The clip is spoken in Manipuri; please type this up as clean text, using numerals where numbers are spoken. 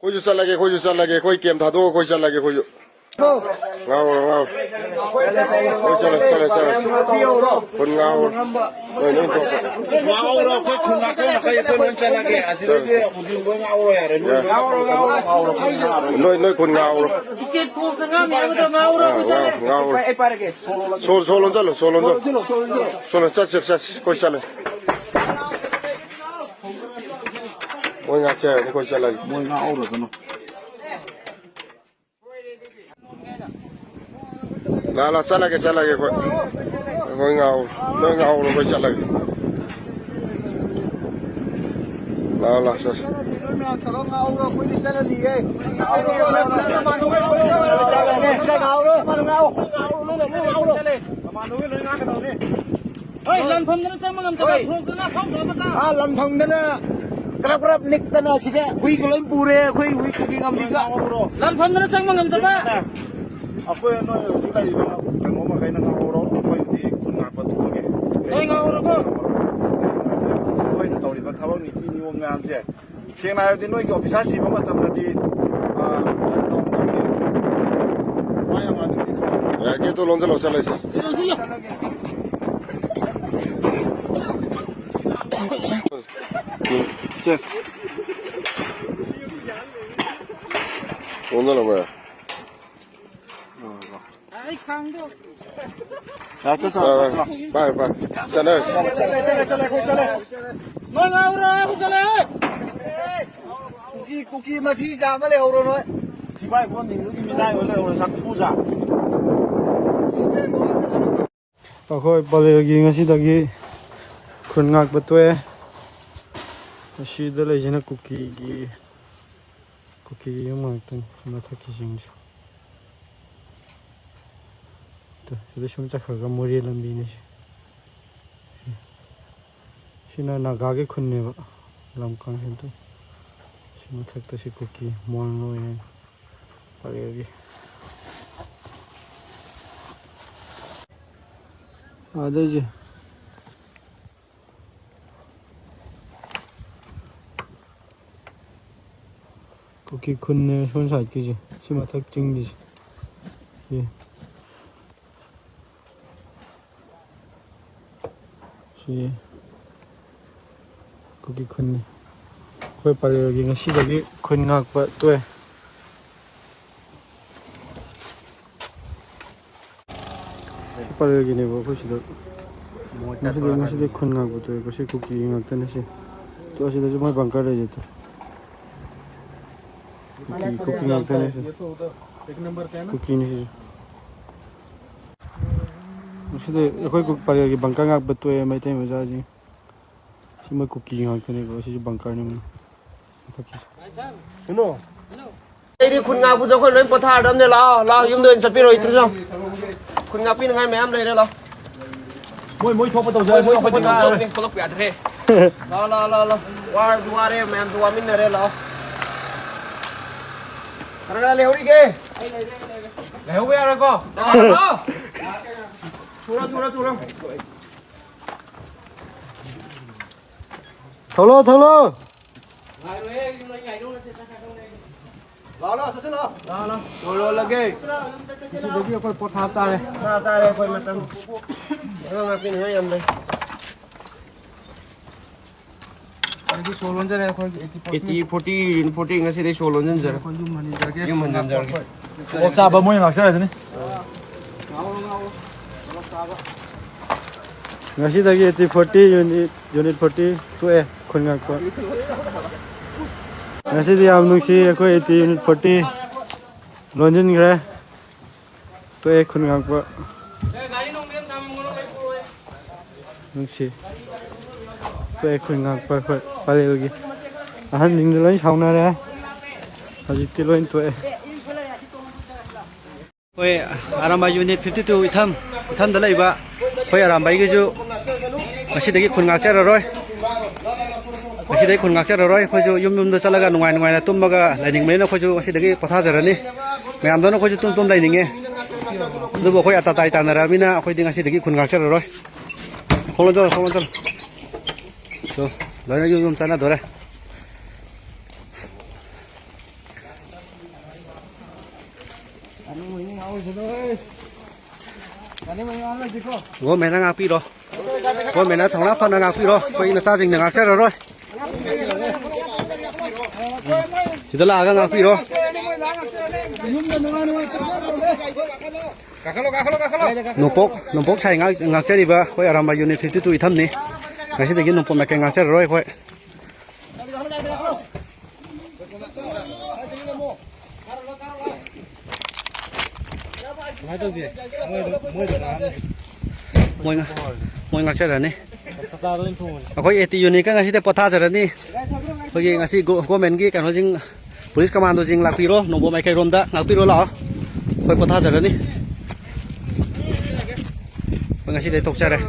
khôi chú lagi khôi chú lagi khôi kiềm thả đô khôi lagi khôi chú ngao ngao khôi lagi con ngao rồi nên thôi ngao rồi khôi khung ngao khôi nên chơi lagi asal dia mungkin khôi ngao rồi ya nơi con ngao rồi Iskit po sa nga, may ako ngao ro ko sa ngao ay para ke. solon khôi lagi ngồi ngạc chơi khôi lagi khôi ngao rồi nó là sao lagi khôi ngao rồi khôi lagi là sao Ay, lan phom na sa mga tabi. Phom ka na, phom sa mata. lần thằng đó nè krap nick đó nè xí cái huy cái lên bù re huy cái ngầm đi cả Lan phom na sa mga tabi. khôi nó cái này thằng nó mà cái nó ngao rồi khôi thì khung ngao bắt đầu cái Ay ngao ro ko. khôi nó tàu đi bắt tháo ni thì nhiều ngam chứ hiện nay thì nói cái office gì mà tầm là đi ya gitu lonzo lo sales Ilo sila. chứ lonzo lo 뭐야 Ay khang do. à chứ sao 빨리 sales Mo ngao ro ko sa le. cookie mà thi ra mà leo rồi nói thì bài con mình lúc mình đang rồi sắc thu ra Ako palagi ngasi kun ngak batwe asida le jina cookie yung mangtan mata kising to sida shung chakha muri lambi ni sina naga ge khunne ba lamkang hen to sina thakta si cookie mon no yen palagi ada je cookie khunne son side ki je sima thak ching ji ye si cookie khunne khoi pare gi ngasi da gi khun ngak pa toy pare gi ne bo khosi da ngasi da khun ngak pa toy ko si cookie ngak ta ne si to asi da mai bangkar re je to cookie ngak ta ne si cookie ni si ngasi da khoi ko pare gi bangkar ngak pa toy mai tai ma ja ji si mai cookie ngak ta ne ko si bangkar ni đây đi khun ngao cũng cho khôi lên bờ thả đâm này là dùng đơn sắp rồi thế sao khun ngao pin ngay mẹ em đây đây là mỗi thô bắt đầu rơi mỗi khun khôi ngao ngao đi không có phải thế là qua đây mẹ em qua mình đây là ra leo đi kê leo về rồi cô thu ra thâu lô rồi là cái si da gi ko pot hap ta le ta đây khôi mặt tâm ngao pin ngay em đây di solon je le ko 40 ngay đây solo nhân giờ nhưng mình nhân giờ 어 짜봐 뭐야 낚시라 되네 ngasi da gi 40 unit 40 to e khun ngak pa ngasi di am nung si ko 80 unit 40 lonjin gre to e khun ngak pa nung si to e khun ngak pa pa le gi ahan ning de loin chhaung na re haji ti loin to e khoi aramba unit 52 itham da leiba khoi aramba gi ju asidagi khun ngak chara roi asidagi khun ngak chara roi khoi ju yum da chalaga nungai na tummaga laining mena khoi ju asidagi patha jarani mayam dona khoi ju tum laininge du bo khoi ata tai tanara mina khoi ding asidagi khun ngak chara roi kholo jol so loina yum chana dore gồm mẹ đang ngạc pi rồi gồm mẹ nó thằng lắp phân đang ngạc pi rồi coi nó xa dình ngạc chết rồi thì đó là cái ngạc pi rồi nông bốc xài ngạc chết đi ba coi ở Rama Unit 52 thâm ní ngày xưa thì cái nông bốc mẹ cái ngạc chết rồi coi môi ngạc chết rồi ní coi AT unit cái ngày xưa thì bắt thả rồi ní coi ngày xưa có men cái nó chính police commando chính ngạc pi rồi nông bốc mẹ cái ronda ngạc pi rồi là coi bắt thả rồi ní ngày xưa thì tốc chết rồi